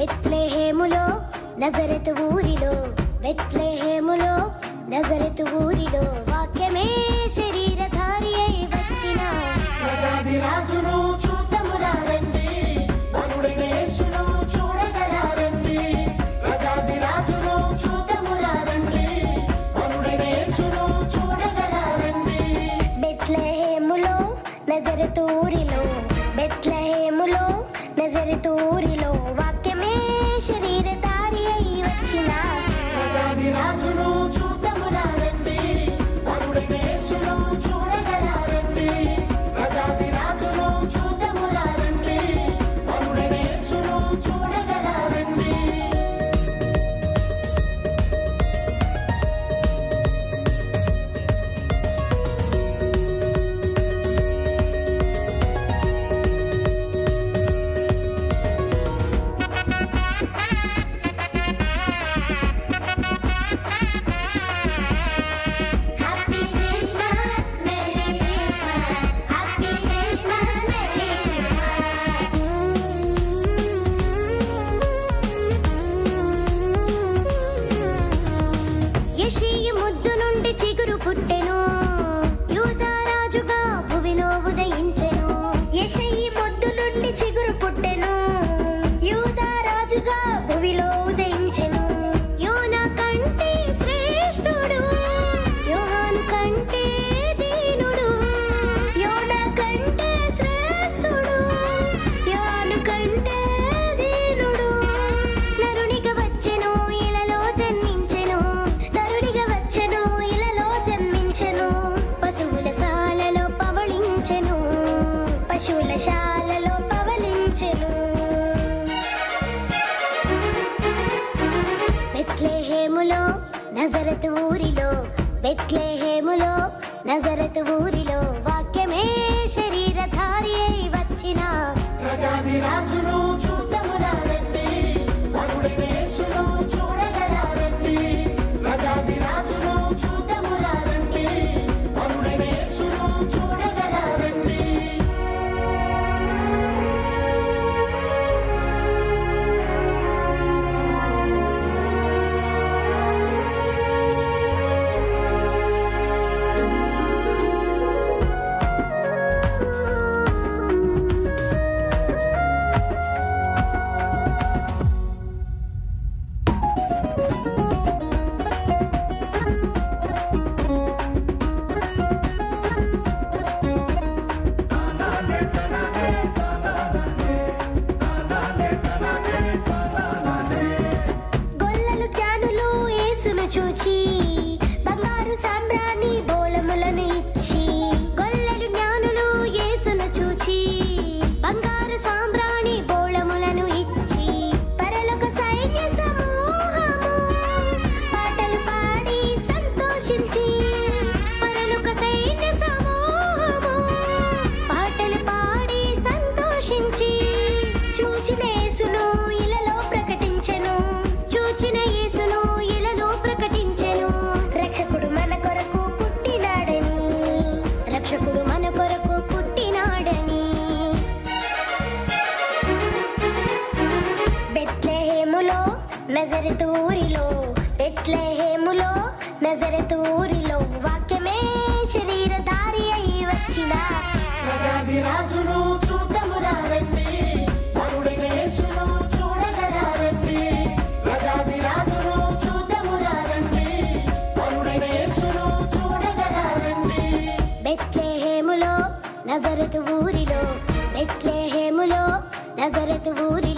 బెత్లెహేములో నజరెతు ఊరిలో బెత్లెహేములో నజరెతు ఊరిలో వాక్యమే శరీరధారి అయి వచ్చిన ప్రజాది రాజును చూతమురా రండి, వరుడైన యేసును చూడగలారండి. ప్రజాది రాజును చూతమురా రండి, వరుడైన యేసును చూడగలారండి. బెత్లెహేములో నజరెతు ఊరిలో బెత్లెహేములో నజరెతు ఊరిలో వాక్యమే శరీరధారి అయి వచ్చిన ప్రజాది రాజును చూతమురా రండి, వరుడైన యేసును చూడగలారండి. ప్రజాది రాజును చూతమురా రండి, వరుడైన యేసును చూడగలారండి. Happy Christmas merry Christmas happy Christmas merry Christmas. యెషయి ముద్దు నుండి చిగురు పుట్టెను, యూదా రాజుగా భువిలో ఉదయించెను. యెషయి ముద్దు నుండి చిగురు పుట్టెను, యూదా రాజుగా భువిలో ఉదయించెను. యోనా కంటే శ్రేష్ఠుడు, యోహాను కంటే దీనుడు. యోనా కంటే శ్రేష్ఠుడు, యోహాను కంటే దీనుడు. నరునిగా వచ్చెను ఇలలో జన్మించెను, నరునిగా వచ్చెను ఇలలో జన్మించెను. పశువుల శాలలో పవళించెను, పశువుల శాలలో పవళించెను. బెత్లెహేములో నజరెతు ఊరిలో బెత్లెహేములో నజరెతు ఊరిలో వాక్యమే శరీరధారి అయి వచ్చిన ప్రజాది రాజును చూతమురా రండి, వరుడైన యేసును చూడగలారండి. ప్రజాది రాజును చూతమురా రండి, వరుడైన యేసును చూడగలారండి. గొల్లలు జ్ఞానులు యేసును చూచి బంగారు సాంబ్రాణి బోలములను ఇచ్చి గొల్లలు జ్ఞానులు యేసును చూచి బంగారు సాంబ్రాణి బోళములను ఇచ్చి పరలోక సైన్య సమూహము పాటలు పాడి సంతోషించి పరలోక సైన్య సమూహము పాటలు పాడి సంతోషించి చూచిన యేసును ఇలలో ప్రకటించెను, చూచిన యేసును ఇలలో ప్రకటించెను. రక్షకుడు మన కొరకు పుట్టినాడని, రక్షకుడు మన కొరకు పుట్టినాడని. బెత్లెహేములో నజరెతు ఊరిలో బెత్లెహేములో నజరెతు ఊరిలో వాక్యమే శరీరధారి అయి వచ్చిన ప్రజాది రాజును చూతమురా రండి, వరుడైన యేసును చూడగలారండి. ప్రజాది రాజును చూతమురా రండి, వరుడైన యేసును చూడగలారండి. బెత్లెహేములో నజరెతు ఊరిలో బెత్లెహేములో నజరెతు ఊరిలో